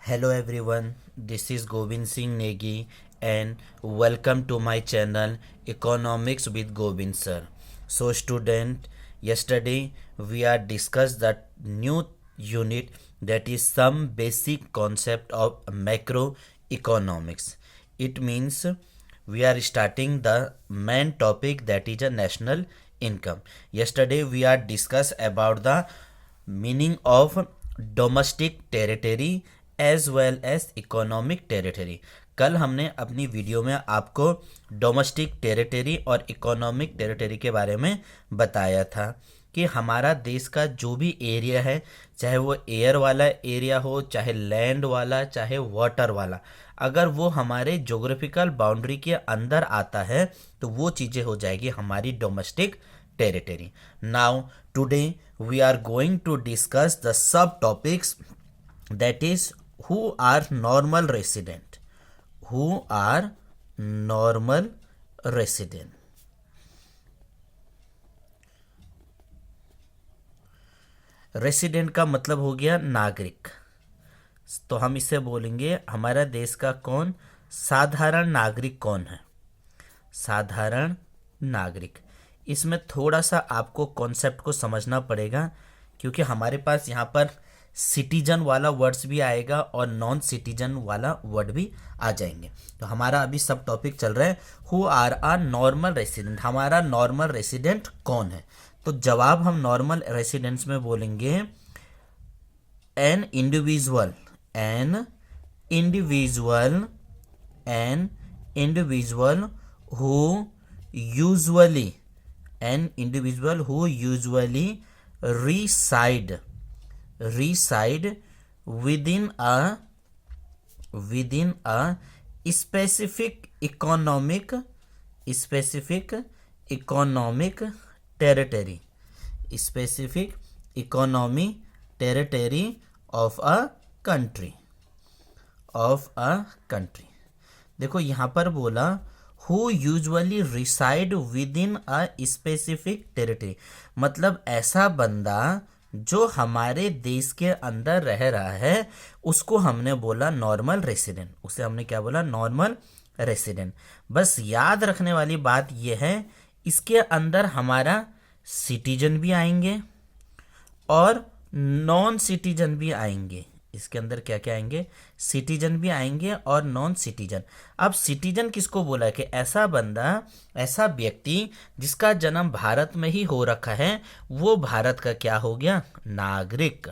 Hello everyone, this is Govind Singh Negi and welcome to my channel Economics with Govind sir. So student, yesterday we are discussed the new unit that is some basic concept of macroeconomics. It means we are starting the main topic that is a national income. Yesterday we are discussed about the meaning of domestic territory as well as economic territory. कल हमने अपनी video में आपको domestic territory और economic territory के बारे में बताया था कि हमारा देश का जो भी एरिया है, चाहे वो एयर वाला एरिया हो, चाहे लैंड वाला, चाहे वाटर वाला, अगर वो हमारे ज्योग्राफिकल बाउंड्री के अंदर आता है तो वो चीज़ें हो जाएगी हमारी domestic territory. Now, today we are going to discuss the subtopics, that is, who are normal resident. Who are normal resident? Resident का मतलब हो गया नागरिक, तो हम इसे बोलेंगे हमारा देश का कौन साधारण नागरिक कौन है। साधारण नागरिक, इसमें थोड़ा सा आपको कॉन्सेप्ट को समझना पड़ेगा क्योंकि हमारे पास यहाँ पर सिटीजन वाला वर्ड्स भी आएगा और नॉन सिटीजन वाला वर्ड भी आ जाएंगे। तो हमारा अभी सब टॉपिक चल रहा है who are a normal resident. हमारा नॉर्मल रेसिडेंट कौन है? तो जवाब हम नॉर्मल रेसिडेंट्स में बोलेंगे an individual, an individual, an individual who usually, an individual who usually reside within a specific economic territory, specific economic territory of a country, देखो यहाँ पर बोला who usually reside within a specific territory, मतलब ऐसा बंदा जो हमारे देश के अंदर रह रहा है उसको हमने बोला नॉर्मल रेसिडेंट। उसे हमने क्या बोला? Normal resident. बस याद रखने वाली बात यह है इसके अंदर हमारा सिटीजन भी आएंगे और नॉन सिटीजन भी आएंगे। इसके अंदर क्या क्या आएंगे? सिटीजन भी आएंगे और नॉन सिटीजन। अब सिटीजन किसको बोला है? कि ऐसा बंदा, ऐसा व्यक्ति जिसका जन्म भारत में ही हो रखा है, वो भारत का क्या हो गया? नागरिक।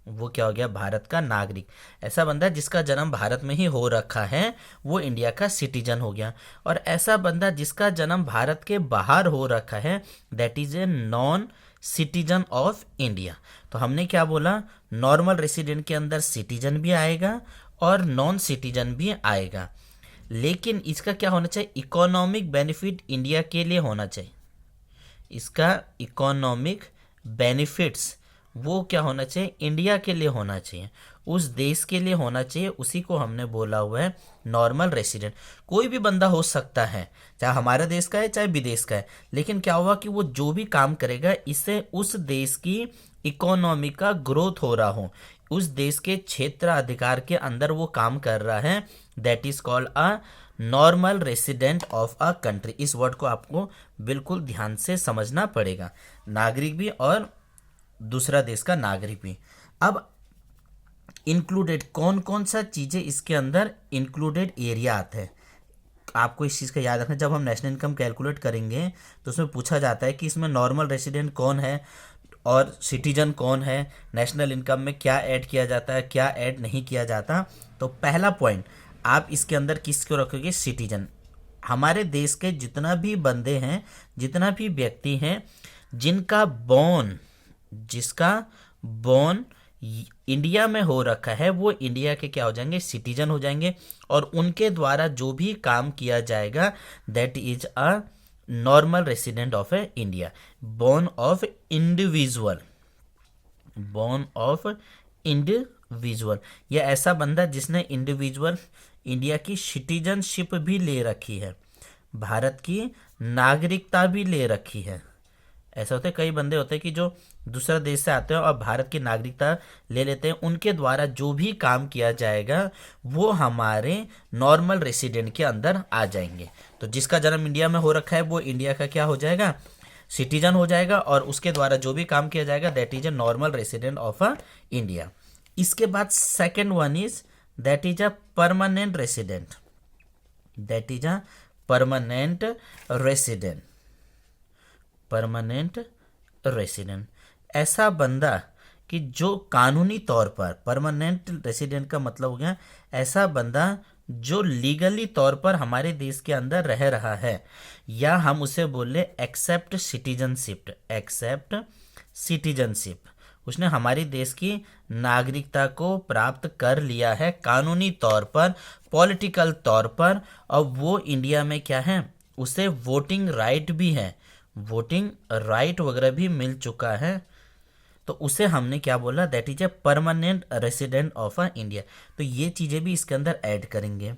वो क्या हो गया? भारत का नागरिक। ऐसा बंदा जिसका जन्म भारत में ही हो रखा है वो इंडिया का सिटीजन हो गया। और ऐसा बंदा जिसका जन्म भारत के बाहर हो रखा है that is a non citizen of India. तो हमने क्या बोला? नॉर्मल रेसिडेंट के अंदर सिटीजन भी आएगा और नॉन सिटीजन भी आएगा, लेकिन इसका क्या होना चाहिए? इकोनॉमिक बेनिफिट इंडिया के लिए होना चाहिए। इसका इकोनॉमिक बेनिफिट्स वो क्या होना चाहिए? इंडिया के लिए होना चाहिए, उस देश के लिए होना चाहिए। उसी को हमने बोला हुआ है नॉर्मल रेसिडेंट। कोई भी बंदा हो सकता है, चाहे हमारे देश का है चाहे विदेश का है, लेकिन क्या हुआ कि वो जो भी काम करेगा इससे उस देश की इकोनॉमी का ग्रोथ हो रहा हो, उस देश के क्षेत्र अधिकार के अंदर वो काम कर रहा है, that is called a normal resident of a country. इस वर्ड को आपको बिल्कुल ध्यान से समझना पड़ेगा, नागरिक भी और दूसरा देश का नागरिक भी। अब इंक्लूडेड कौन कौन सा चीज़ें इसके अंदर इंक्लूडेड एरिया आता है, आपको इस चीज़ का याद रखना। जब हम नेशनल इनकम कैलकुलेट करेंगे तो उसमें पूछा जाता है कि इसमें नॉर्मल रेसिडेंट कौन है और सिटीजन कौन है, नेशनल इनकम में क्या ऐड किया जाता है, क्या ऐड नहीं किया जाता। तो पहला पॉइंट आप इसके अंदर किसको रखोगे? सिटीजन। हमारे देश के जितना भी बंदे हैं, जितना भी व्यक्ति हैं जिसका बॉर्न इंडिया में हो रखा है, वो इंडिया के क्या हो जाएंगे? सिटीजन हो जाएंगे। और उनके द्वारा जो भी काम किया जाएगा that is a normal resident of A India. Born of individual, born of individual, यह ऐसा बंदा जिसने इंडिविजुअल इंडिया की सिटीजनशिप भी ले रखी है, भारत की नागरिकता भी ले रखी है, ऐसा होता है, कई बंदे होते हैं कि जो दूसरा देश से आते हैं और भारत की नागरिकता ले लेते हैं, उनके द्वारा जो भी काम किया जाएगा वो हमारे नॉर्मल रेसिडेंट के अंदर आ जाएंगे। तो जिसका जन्म इंडिया में हो रखा है वो इंडिया का क्या हो जाएगा, सिटीजन हो जाएगा, और उसके द्वारा जो भी काम किया जाएगा that is a normal resident of a India. इसके बाद second one is that is a permanent resident, that is a permanent resident, permanent resident ऐसा बंदा कि जो कानूनी तौर पर, परमानेंट रेसिडेंट का मतलब हो गया ऐसा बंदा जो लीगली तौर पर हमारे देश के अंदर रह रहा है, या हम उसे बोले एक्सेप्ट सिटीजनशिप, एक्सेप्ट सिटीजनशिप, उसने हमारी देश की नागरिकता को प्राप्त कर लिया है कानूनी तौर पर, पॉलिटिकल तौर पर, और वो इंडिया में क्या है, उसे वोटिंग राइट भी है, वोटिंग राइट वगैरह भी मिल चुका है, तो उसे हमने क्या बोला, that is a permanent resident of a India. तो ये चीज़ें भी इसके अंदर ऐड करेंगे।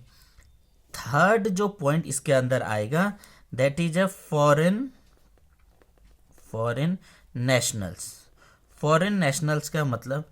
थर्ड जो पॉइंट इसके अंदर आएगा that is a foreign, foreign nationals. Foreign nationals का मतलब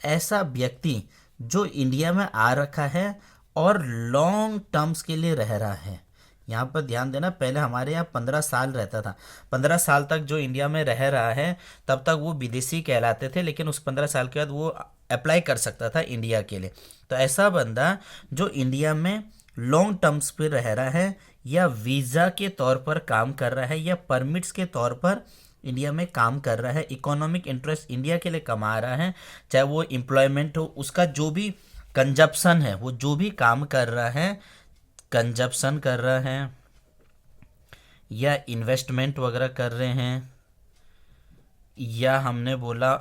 ऐसा व्यक्ति जो इंडिया में आ रखा है और लॉन्ग टर्म्स के लिए रह रहा है। यहाँ पर ध्यान देना, पहले हमारे यहाँ 15 साल रहता था, 15 साल तक जो इंडिया में रह रहा है तब तक वो विदेशी कहलाते थे, लेकिन उस 15 साल के बाद वो अप्लाई कर सकता था इंडिया के लिए। तो ऐसा बंदा जो इंडिया में लॉन्ग टर्म्स पे रह रहा है, या वीज़ा के तौर पर काम कर रहा है, या परमिट्स के तौर पर इंडिया में काम कर रहा है, इकोनॉमिक इंटरेस्ट इंडिया के लिए कमा रहा है, चाहे वो एम्प्लॉयमेंट हो, उसका जो भी कंजप्शन है, वो जो भी काम कर रहा है, कंजप्शन कर रहा है या इन्वेस्टमेंट वगैरह कर रहे हैं, या हमने बोला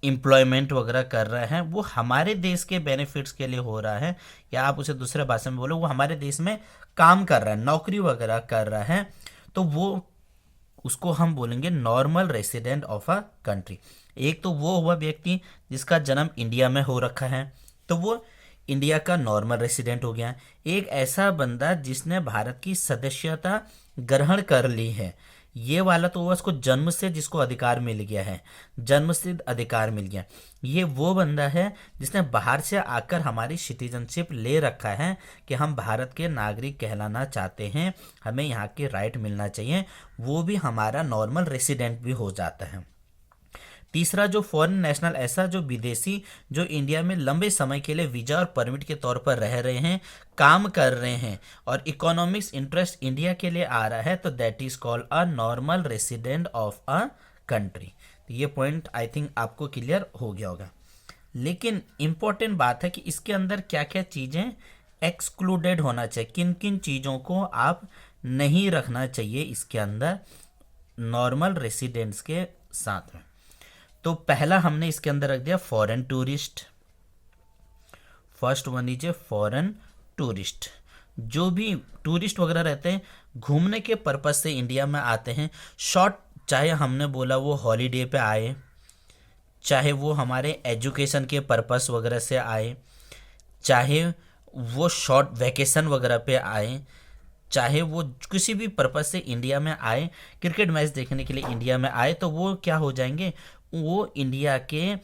एम्प्लॉयमेंट वगैरह कर रहे हैं, वो हमारे देश के बेनिफिट्स के लिए हो रहा है, या आप उसे दूसरे भाषा में बोलो वो हमारे देश में काम कर रहा है, नौकरी वगैरह कर रहा है, तो वो उसको हम बोलेंगे normal resident of a country. एक तो वो हुआ व्यक्ति जिसका जन्म इंडिया में हो रखा है, तो वो इंडिया का नॉर्मल रेसिडेंट हो गया। एक ऐसा बंदा जिसने भारत की सदस्यता ग्रहण कर ली है, ये वाला तो उसको जन्म से जिसको अधिकार मिल गया है, जन्म सिद्ध अधिकार मिल गया। ये वो बंदा है जिसने बाहर से आकर हमारी सिटीजनशिप ले रखा है कि हम भारत के नागरिक कहलाना चाहते हैं, हमें यहाँ के राइट मिलना चाहिए, वो भी हमारा नॉर्मल रेसिडेंट भी हो जाता है। तीसरा जो फॉरेन नेशनल, ऐसा जो विदेशी जो इंडिया में लंबे समय के लिए वीजा और परमिट के तौर पर रह रहे हैं, काम कर रहे हैं और इकोनॉमिक्स इंटरेस्ट इंडिया के लिए आ रहा है, तो that is called a normal resident of a country. तो ये पॉइंट आई थिंक आपको क्लियर हो गया होगा। लेकिन इम्पोर्टेंट बात है कि इसके अंदर क्या क्या चीज़ें एक्सक्लूडेड होना चाहिए, किन किन चीज़ों को आप नहीं रखना चाहिए इसके अंदर नॉर्मल रेसिडेंट्स के साथ में। तो पहला हमने इसके अंदर रख दिया foreign tourist. First one is a foreign tourist. जो भी टूरिस्ट वगैरह रहते हैं, घूमने के पर्पज से इंडिया में आते हैं, शॉर्ट, चाहे हमने बोला वो हॉलीडे पे आए, चाहे वो हमारे एजुकेशन के पर्पस वगैरह से आए, चाहे वो शॉर्ट वैकेशन वगैरह पे आए, चाहे वो किसी भी पर्पस से इंडिया में आए, क्रिकेट मैच देखने के लिए इंडिया में आए, तो वो क्या हो जाएंगे, वो इंडिया के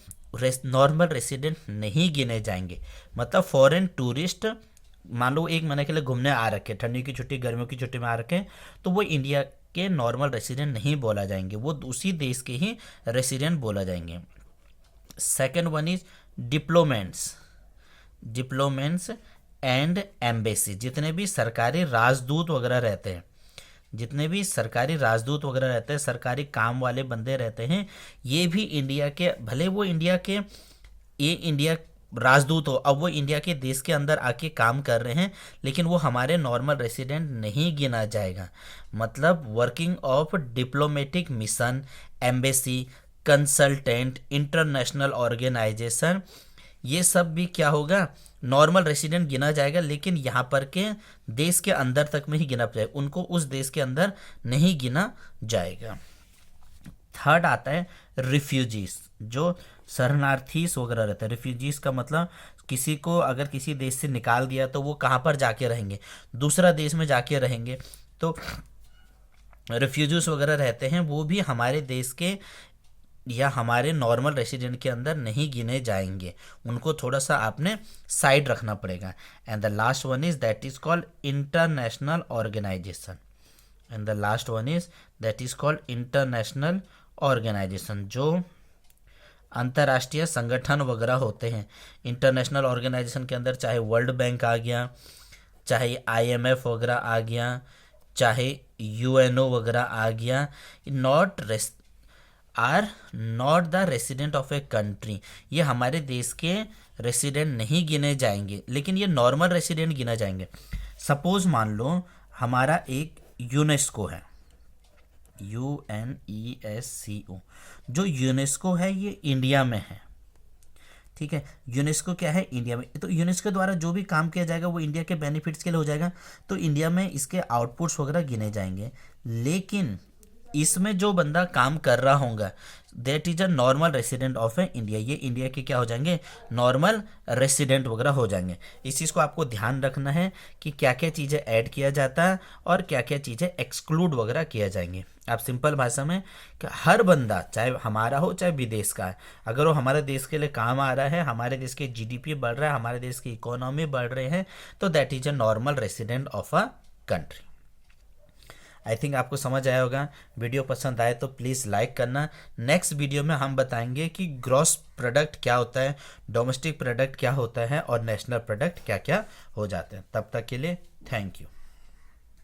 नॉर्मल रेसिडेंट नहीं गिने जाएंगे। मतलब फॉरेन टूरिस्ट मान लो एक महीने के लिए घूमने आ रखे, ठंडी की छुट्टी गर्मियों की छुट्टी में आ रखे, तो वो इंडिया के नॉर्मल रेसिडेंट नहीं बोला जाएंगे, वो उसी देश के ही रेसिडेंट बोला जाएंगे। Second one is diplomats. Diplomats and embassy, जितने भी सरकारी राजदूत वगैरह रहते हैं, जितने भी सरकारी राजदूत वगैरह रहते हैं, सरकारी काम वाले बंदे रहते हैं, ये भी इंडिया के, भले वो इंडिया के, ये इंडिया राजदूत हो, अब वो इंडिया के देश के अंदर आके काम कर रहे हैं, लेकिन वो हमारे नॉर्मल रेसिडेंट नहीं गिना जाएगा। मतलब working of diplomatic mission, embassy, consultant, international organisation, ये सब भी क्या होगा, नॉर्मल रेसिडेंट गिना जाएगा, लेकिन यहाँ पर के देश के अंदर तक में ही गिना जाएगा, उनको उस देश के अंदर नहीं गिना जाएगा। थर्ड आता है रिफ्यूजीज, जो शरणार्थीस वगैरह रहते हैं। रिफ्यूजीज का मतलब किसी को अगर किसी देश से निकाल दिया तो वो कहाँ पर जाके रहेंगे, दूसरा देश में जाके रहेंगे, तो रेफ्यूजीज वगैरह रहते हैं वो भी हमारे देश के या हमारे नॉर्मल रेसिडेंट के अंदर नहीं गिने जाएंगे, उनको थोड़ा सा आपने साइड रखना पड़ेगा। And the last one is that is called international organisation. And the last one is that is called international organisation. जो अंतर्राष्ट्रीय संगठन वगैरह होते हैं इंटरनेशनल ऑर्गेनाइजेशन के अंदर, चाहे वर्ल्ड बैंक आ गया, चाहे आईएमएफ वगैरह आ गया, चाहे यूएनओ वगैरह आ गया, not are not the resident of a country. ये हमारे देश के रेसिडेंट नहीं गिने जाएंगे, लेकिन ये नॉर्मल रेसिडेंट गिना जाएंगे। सपोज मान लो हमारा एक यूनेस्को है, UNESCO। जो यूनेस्को है ये इंडिया में है, ठीक है। यूनेस्को क्या है, इंडिया में। तो यूनेस्को द्वारा जो भी काम किया जाएगा वो इंडिया के बेनिफिट्स के लिए हो जाएगा, तो इंडिया में इसके आउटपुट्स वगैरह गिने जाएंगे। लेकिन इसमें जो बंदा काम कर रहा होगा that is a normal resident of A India, ये इंडिया के क्या हो जाएंगे, नॉर्मल रेसिडेंट वगैरह हो जाएंगे। इस चीज़ को आपको ध्यान रखना है कि क्या क्या चीज़ें ऐड किया जाता है और क्या क्या चीज़ें एक्सक्लूड वगैरह किया जाएंगे। आप सिंपल भाषा में कि हर बंदा चाहे हमारा हो चाहे विदेश का है, अगर वो हमारे देश के लिए काम आ रहा है, हमारे देश की जीडीपी बढ़ रहा है, हमारे देश की इकोनॉमी बढ़ रहे हैं, तो that is a normal resident of a country. I think आपको समझ आया होगा। वीडियो पसंद आए तो प्लीज़ लाइक करना। नेक्स्ट वीडियो में हम बताएंगे कि ग्रॉस प्रोडक्ट क्या होता है, डोमेस्टिक प्रोडक्ट क्या होता है और नेशनल प्रोडक्ट क्या क्या हो जाते हैं। तब तक के लिए थैंक यू।